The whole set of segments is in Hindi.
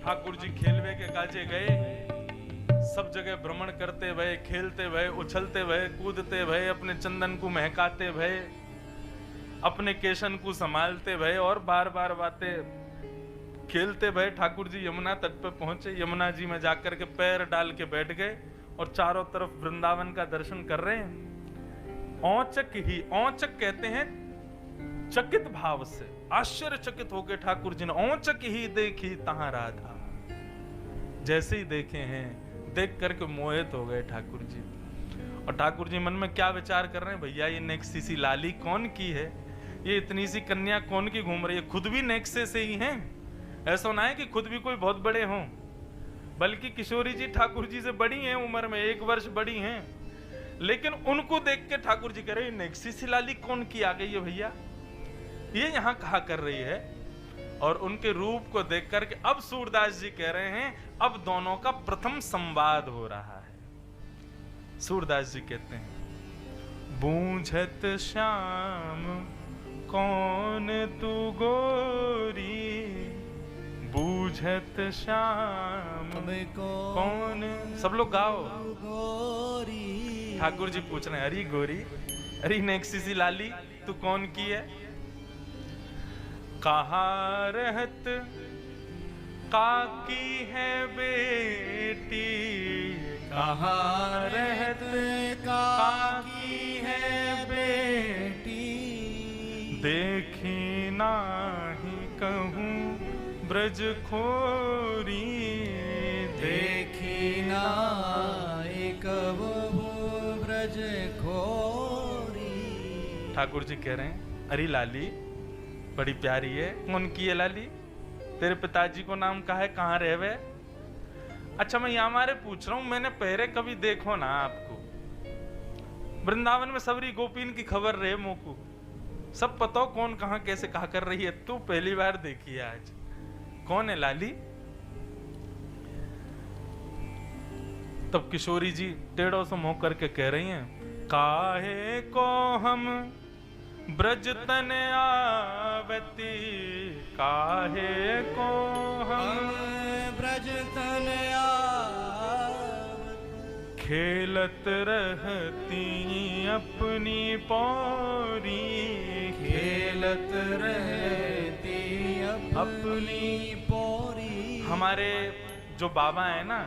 ठाकुर जी खेलवे के काजे गए, सब जगह भ्रमण करते भये, खेलते भये, उछलते भये, कूदते भये, अपने चंदन को महकाते भये, अपने केशन को संभालते भये और बार बार बातें खेलते भये ठाकुर जी यमुना तट पर पहुंचे। यमुना जी में जाकर के पैर डाल के बैठ गए और चारों तरफ वृंदावन का दर्शन कर रहे हैं। औचक ही, औचक कहते हैं चकित भाव से, आश्चर्यचकित होकर ठाकुर जी ने औचक ही देखी तहां राधा। जैसे ही देखे हैं, देख करके मोहित हो गए ठाकुर जी। और ठाकुर जी मन में क्या विचार कर रहे हैं, भैया ये नेक्सी सी लाली कौन की है, ये इतनी सी कन्या कौन की घूम रही है, खुद भी नेक्से से ही हैं। ऐसा ना है कि खुद भी कोई बहुत बड़े हों, बल्कि किशोरी जी ठाकुर जी से बड़ी हैं उम्र में, 1 वर्ष बड़ी हैं, लेकिन उनको देख के ठाकुर जी कह रहे हैं नेक्सी सी लाली कौन की आ गई है भैया, ये यहां कहा कर रही है। और उनके रूप को देख करके अब सूरदास जी कह रहे हैं अब दोनों का प्रथम संवाद हो रहा है। सूरदास जी कहते हैं बूझत श्याम कौन तू गोरी, बूझत श्याम कौन, सब लोग गाओ गोरी। ठाकुर जी पूछ रहे हैं अरे गोरी, अरे नेक्सी सी लाली तू कौन की है। कहाँ रहत काकी है बेटी, कहाँ रहत काकी है बेटी, देखी नाही कहूँ ब्रज खोरी, देखी नाही कहूँ ब्रज खोरी। ठाकुर जी कह रहे हैं अरे लाली बड़ी प्यारी है, कौन की है लाली, तेरे पिताजी को नाम का है, कहाँ रहवे। अच्छा मैं यहाँ मारे पूछ रहा हूँ, मैंने पहले कभी देखो ना आपको, वृंदावन में सबरी गोपीन की खबर रहे मोकू, सब पता कौन कहाँ कैसे कहा कर रही है, तू पहली बार देखी है आज, कौन है लाली। तब किशोरी जी टेढ़ों से मुंह करके कह रही हैं काहे को हम ब्रज तन आवती, काहे को हम ब्रज तन आवती, खेलत रहती अपनी पौरी, खेलत रहती अपनी पौरी। हमारे जो बाबा है ना,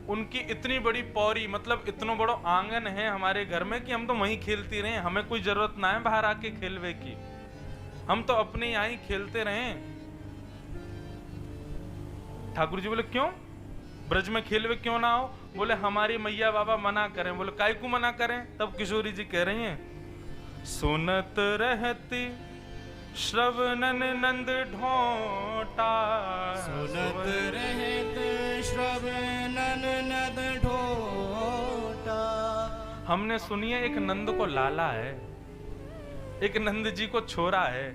उनकी इतनी बड़ी पौरी, मतलब इतना बड़ा आंगन है हमारे घर में कि हम तो वहीं खेलती रहे, हमें कोई जरूरत ना है बाहर आके खेलवे की, हम तो अपने यहाँ ही खेलते रहे। ठाकुर जी बोले क्यों ब्रज में खेलवे क्यों ना हो, बोले हमारी मैया बाबा मना करें। बोले काय को मना करें। तब किशोरी जी कह रही हैं सुनत रहती श्रवणन नंद ढोटा, सुनत रहते श्रवणन नंद ढोटा। हमने सुनिए एक नंद को लाला है, एक नंद जी को छोरा है।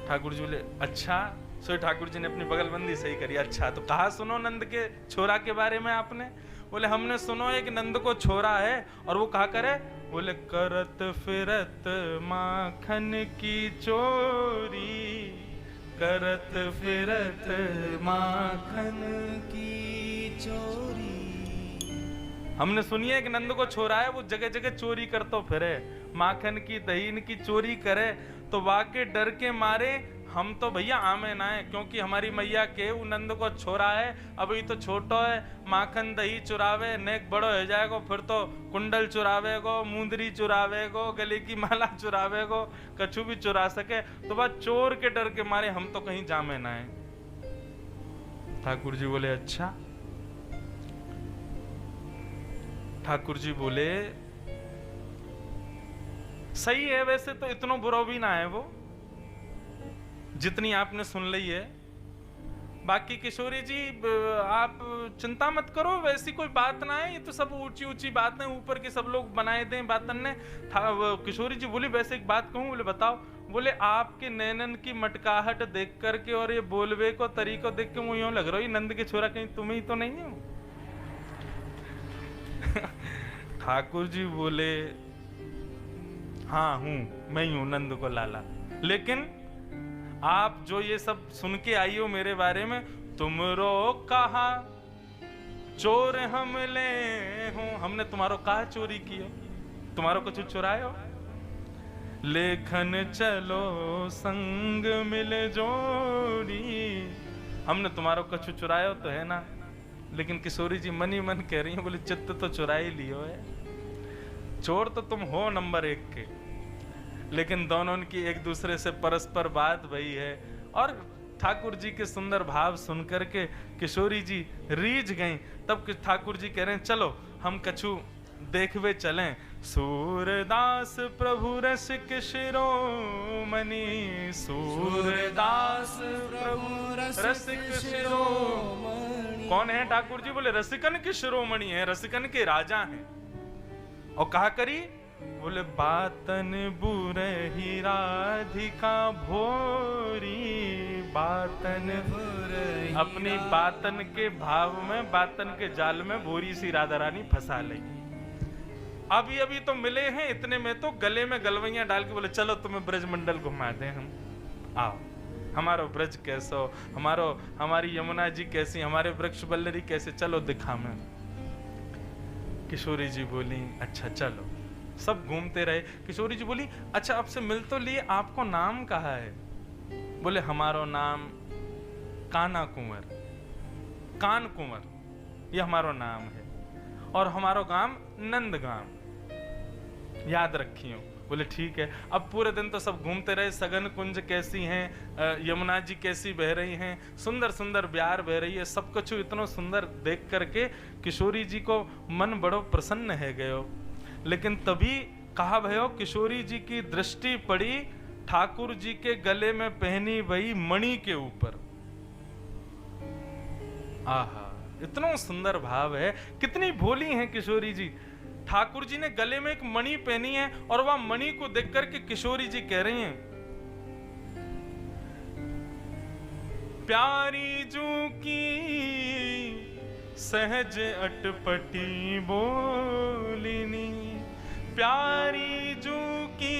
ठाकुर जी बोले अच्छा। सो ठाकुर जी ने अपनी बगलबंदी सही करी, अच्छा तो कहा सुनो नंद के छोरा के बारे में आपने। बोले हमने सुनो एक नंद को छोरा है और वो कहा करे, बोले करत फिरत माखन की चोरी, करत फिरत माखन की चोरी। हमने सुनिए एक नंद को छोरा है, वो जगह जगह चोरी करतो फिरे, माखन की दहीन की चोरी करे। तो वाके डर के मारे हम तो भैया आमे ना है, क्योंकि हमारी मैया के वो नंद को छोरा है, अभी तो छोटो है, माखन दही चुरावे, नेक बड़ो हो जाएगो, फिर तो कुंडल चुरावेगो, मुंदरी चुरावेगो, गले की माला चुरावेगो, कछु भी चुरा सके। तो बात चोर के डर के मारे हम तो कहीं जामे ना है। ठाकुर जी बोले अच्छा। ठाकुर जी बोले सही है, वैसे तो इतना बुरा भी ना है वो, जितनी आपने सुन ली है। बाकी किशोरी जी आप चिंता मत करो, वैसी कोई बात ना है, ये तो सब ऊंची ऊंची बातें ऊपर के सब लोग बनाए दें बातन ने। किशोरी जी बोली वैसे एक बात कहूं। बोले बताओ। बोले आपके नैनन की मटकाहट देख करके और ये बोलवे को तरीको देख के मुझे यूं लग रहा है नंद के छोरा कहीं तुम ही तो नहीं हो। ठाकुर जी बोले हाँ हूं, मैं ही हूं नंद को लाला, लेकिन आप जो ये सब सुन के आई हो मेरे बारे में, तुमरो कहा चोर हम ले हूं, हमने तुम्हारो कहा चोरी कियो, तुम्हारो कुछ चुरायो। लेखन चलो संग मिल जोड़ी, हमने तुम्हारो कछु चुरायो तो है ना। लेकिन किशोरी जी मन ही मन कह रही है, बोले चित्त तो चुरा ही लियो है, चोर तो तुम हो नंबर 1 के। लेकिन दोनों की एक दूसरे से परस्पर बात भई है। और ठाकुर जी के सुंदर भाव सुनकर के किशोरी जी रीझ गईं। तब ठाकुर जी कह रहे हैं चलो हम कछु देखवे चलें। सूरदास प्रभु रसिक शिरोमणि, सूरदास प्रभु रसिक शिरोमणि। कौन है ठाकुर जी? बोले रसिकन के शिरोमणि है, रसिकन के राजा हैं। और कहा करी? बोले बातन बुरही राधिका भोरी, बातन अपनी बातन के भाव में, बातन के जाल में भोरी सी राधा रानी फंसा ली। अभी अभी तो मिले हैं, इतने में तो गले में गलवैया डाल के बोले चलो तुम्हें ब्रज मंडल घुमा दें हम, आओ हमारो ब्रज कैसो, हमारी यमुना जी कैसी, हमारे वृक्ष बल्लरी कैसे, चलो दिखा मैं। किशोरी जी बोली अच्छा चलो। सब घूमते रहे। किशोरी जी बोली अच्छा आपसे मिल तो लिए, आपको नाम कहा है? बोले हमारो नाम काना कुंवर, कान कुंवर, ये हमारो नाम है। और हमारो गांव नंदगांव, याद रखियो। बोले ठीक है। अब पूरे दिन तो सब घूमते रहे। सगन कुंज कैसी हैं, यमुना जी कैसी बह रही हैं, सुंदर सुंदर ब्यार बह रही है, सब कुछ इतना सुंदर देख करके किशोरी जी को मन बड़ो प्रसन्न है गयो। लेकिन तभी कहा भयो किशोरी जी की दृष्टि पड़ी ठाकुर जी के गले में पहनी वही मणि के ऊपर। आहा, इतना सुंदर भाव है, कितनी भोली हैं किशोरी जी। ठाकुर जी ने गले में एक मणि पहनी है और वह मणि को देख करके किशोरी जी कह रही हैं प्यारी जू की सहज अटपटी बोलिनी, प्यारी जू की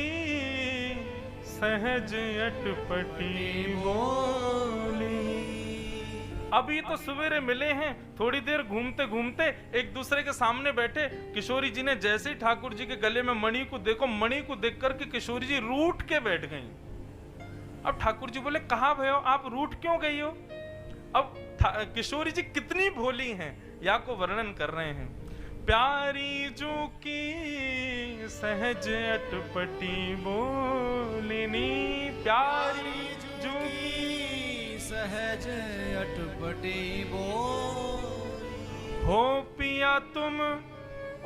सहज अटपटी बोलिनी। अभी तो सवेरे मिले हैं, थोड़ी देर घूमते घूमते एक दूसरे के सामने बैठे। किशोरी जी ने जैसे ही ठाकुर जी के गले में मणि को देखो, मणि को देख करके किशोरी जी रूठ के बैठ गईं। अब ठाकुर जी बोले कहाँ भयो, आप रूठ क्यों गई हो? अब किशोरी जी कितनी भोली हैं या को वर्णन कर रहे हैं। प्यारी जो की सहज अटपटी बोलिनी, प्यारी जो की सहज अटपटी बोल। हो पिया तुम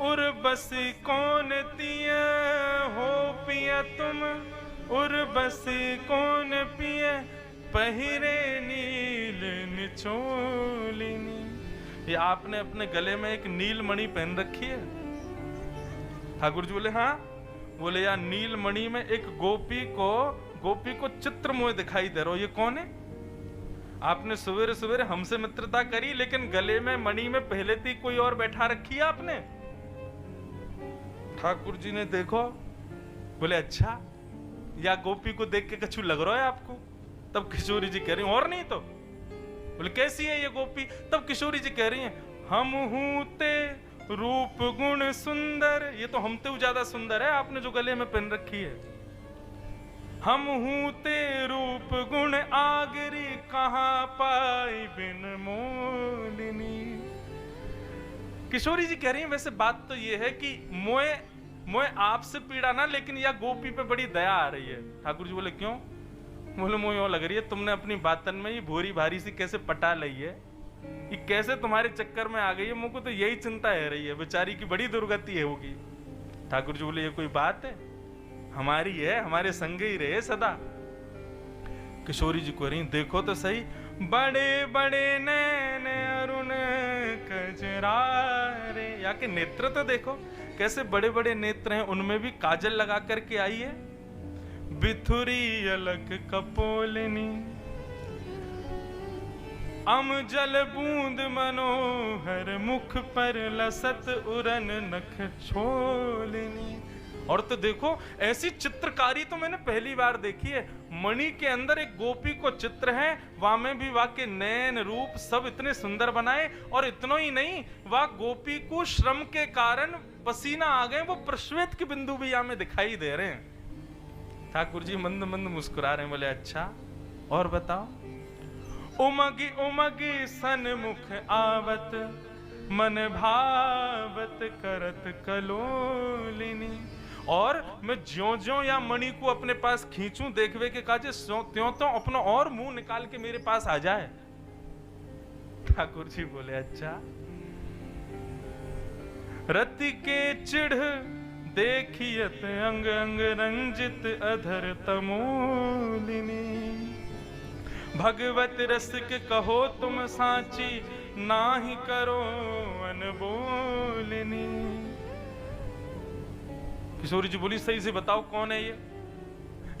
उर्वशी कौन तिये, हो पिया तुम उर्वशी कौन पिए, पहिरे नील निचोलिनी। ये आपने अपने गले में एक नील मणि पहन रखी है? ठाकुर जी बोले हाँ। बोले यार नील मणि में एक गोपी को चित्र मुझे दिखाई दे रहा हो, ये कौन है? आपने सवेरे सवेरे हमसे मित्रता करी, लेकिन गले में मणि में पहले थी कोई और बैठा रखी है आपने। ठाकुर जी ने देखो, बोले अच्छा, या गोपी को देख के कछु लग रहा है आपको? तब किशोरी जी कह रही और नहीं तो। बोले कैसी है ये गोपी? तब किशोरी जी कह रही हैं हम हूं ते रूप गुण सुंदर। ये तो हमते ज्यादा सुंदर है, आपने जो गले में पहन रखी है। हम हूं ते रूप गुण आगरी, कहां पाई बिन मोलिनी। किशोरी जी कह रही हैं वैसे बात तो ये है कि मोए आपसे पीड़ा ना, लेकिन यह गोपी पे बड़ी दया आ रही है। ठाकुर जी बोले क्यों? बोले मुझे यूं लग रही है तुमने अपनी बातन में ये भोरी भारी सी कैसे पटा ली है, ये कैसे तुम्हारे चक्कर में आ गई है, मुझको तो यही चिंता है रही है, बेचारी की बड़ी दुर्गति है होगी। ठाकुर जी बोले ये कोई बात है, हमारी है, हमारे संग ही रहे सदा। किशोरी जी को रही देखो तो सही, बड़े बड़े नैन अरुण कजरारे। या के नेत्र तो देखो कैसे बड़े बड़े नेत्र हैं, उनमें भी काजल लगा करके आई है। बिथुरी अलग कपोलिनी, अम जल बूंद मनोहर, मुख पर लसत उरन नख छोलिनी। और तो देखो ऐसी चित्रकारी तो मैंने पहली बार देखी है। मणि के अंदर एक गोपी को चित्र है, वहां में भी वहां के नैन रूप सब इतने सुंदर बनाए, और इतना ही नहीं, वह गोपी को श्रम के कारण पसीना आ गए, वो प्रश्वेत के बिंदु भी यहां में दिखाई दे रहे हैं। ठाकुर जी मंद मंद मुस्कुरा रहे हैं, बोले अच्छा और बताओ। उमगी उमगी सन्मुख आवत, मन भावत करत कलोलिनी। और मैं ज्यों ज्यों या मणि को अपने पास खींचूं, देखवे के काजे त्यों तो अपना और मुंह निकाल के मेरे पास आ जाए। ठाकुर जी बोले अच्छा। रति के चिढ़ देखियत अंग अंग रंजित अधर तमोलिनी। भगवत रस के कहो तुम साची, नाही करो अनबोलिनी। किशोरी जी बोली सही से बताओ कौन है ये,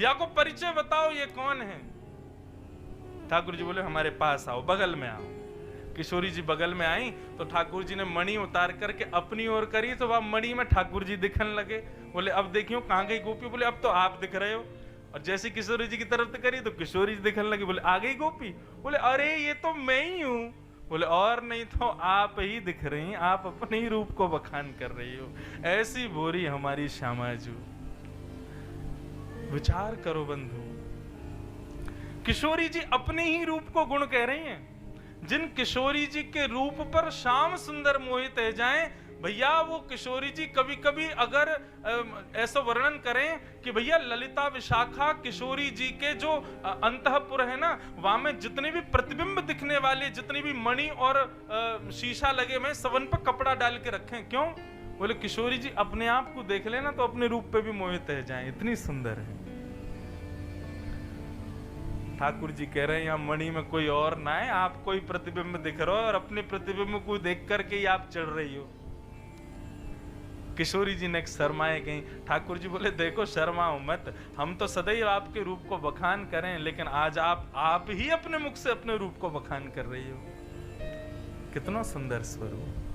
या को परिचय बताओ ये कौन है। ठाकुर जी बोले हमारे पास आओ, बगल में आओ। किशोरी जी बगल में आई तो ठाकुर जी ने मणि उतार करके अपनी ओर करी, तो वह मणि में ठाकुर जी दिखने लगे। बोले अब देखियो कहां गई गोपी। बोले अब तो आप दिख रहे हो। और जैसे किशोरी जी की तरफ करी तो किशोरी जी दिखने लगी। बोले आ गई गोपी। बोले अरे ये तो मैं ही हूं। बोले और नहीं तो आप ही दिख रही, आप अपने ही रूप को बखान कर रही हो। ऐसी भोरी हमारी श्यामाजू। विचार करो बंधु, किशोरी जी अपने ही रूप को गुण कह रही हैं। जिन किशोरी जी के रूप पर श्याम सुंदर मोहित है जाएं, भैया वो किशोरी जी कभी कभी अगर ऐसा वर्णन करें कि भैया ललिता विशाखा किशोरी जी के जो अंतःपुर है ना, वहां में जितने भी प्रतिबिंब दिखने वाले, जितनी भी मणि और शीशा लगे हुए, सबन पर कपड़ा डाल के रखें। क्यों? बोले किशोरी जी अपने आप को देख लेना तो अपने रूप पे भी मोहित रह जाएं, इतनी सुंदर है। ठाकुर जी कह रहे हैं यहाँ मणि में कोई और ना है, आप कोई प्रतिबिंब दिख रहा हो और अपने प्रतिबिंब को देख करके ही आप चढ़ रही हो। किशोरी जी ने शर्माए कहीं। ठाकुर जी बोले देखो शर्माओ मत, हम तो सदैव आपके रूप को बखान करें, लेकिन आज आप ही अपने मुख से अपने रूप को बखान कर रही हो। कितना सुंदर स्वरूप।